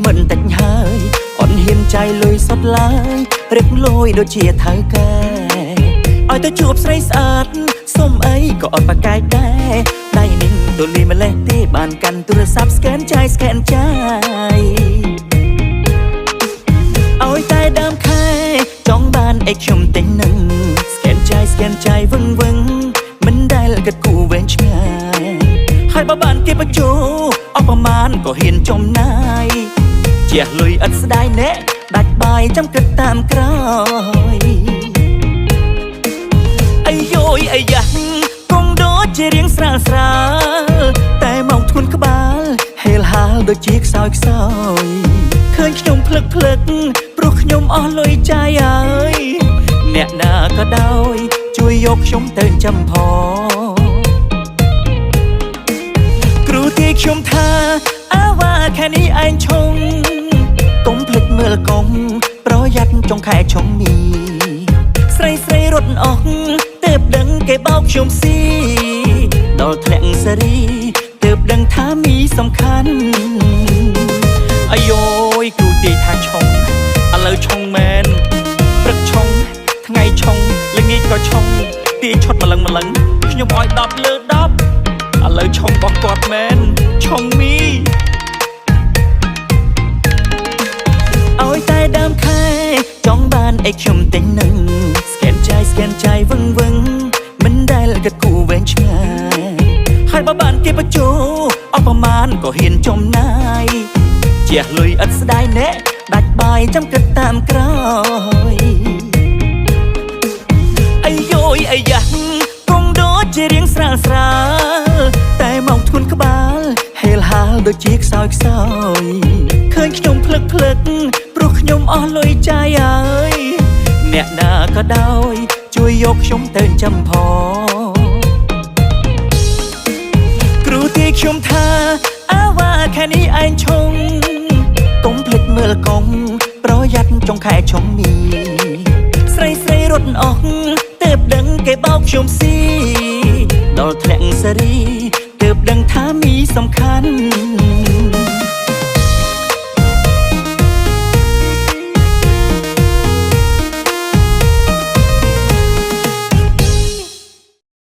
មិនតិចហើយអត់ហ៊ានใจលុយសុតឡើយរឹកលុយដូចជាថៅកែឲ្យទៅជួបស្រីស្អាតសុំអីក៏អត់ប្រកែកដែរដៃនេះទូលីម្លេះទេបានកាន់ទូរស័ព្ទ scan ចាយ scan ចាយឲ្យតែដើមខែចង់បានអីខ្ញុំទិញនឹង scan ចាយវឹងមិនដែលគិតគូវែងឆ្ងាយហើយបើបានគេបញ្ជោអស់ប្រមាណក៏ហ៊ានចំណាយជះលុយឥតស្ដាយណែដាច់បាយចាំគិតតាមក្រោយអាយយអាយ៉ាគង់ដូចជារៀងស្រាលតែមកធ្ងន់ក្បាលហេលហាលដូចជាខ្សោយឃើញខ្ញុំភ្លឹកព្រោះខ្ញុំអស់លុយចាយហើយអ្នកណាក៏ដោយជួយយកខ្ញុំទៅចាំផងគ្រូទីខ្ញុំថាអាវ៉ាខែនេះឯងឆុងកុំភ្លេចមើលកុំប្រយ័ត្នចុងខែឆុងមីស្រីរត់អស់ទើបដឹងគេបោកខ្ញុំស៊ីដល់ធ្លាក់សេរីទើបដឹងថាមីសំខាន់អាយយគ្រូទីថាឆុងឥឡូវឆុងមែនព្រឹកឆុងថ្ងៃឆុងល្ងាចក៏ឆុងទីឈុតម្លឹងខ្ញុំឲ្យ10លើ10ឥឡូវឆុងរបស់គាត់មែនឆុងមីឲ្យតែដើមខែចង់បានអីខ្ញុំទិញនឹង scan ចាយវឹងមិនដែលគិតគូវែងឆ្ងាយហើយបើបានគេបញ្ជោអស់ប្រមាណក៏ហ៊ានចំណាយជះលុយឥតស្ដាយណែដាច់បាយចាំគិតតាមក្រោយអាយយអាយ៉ាគង់ដូចជារៀងស្រាលតែមកធ្ងន់ក្បាលហេលហាលដូចជាខ្សោយឃើញខ្ញុំភ្លឹកព្រោះខ្ញុំអស់លុយចាយហើយអ្នកណាក៏ដោយជួយយកខ្ញុំទៅចាំផងគ្រូទីខ្ញុំថាអាវ៉ាខែនេះឯងឆុងកុំភ្លេចមើលកុំប្រយ័ត្នចុងខែឆុងមីស្រីរត់អស់ទើបដឹងគេបោកខ្ញុំស៊ីដល់ធ្លាក់សេរីទើបដឹងថាមីសំខាន់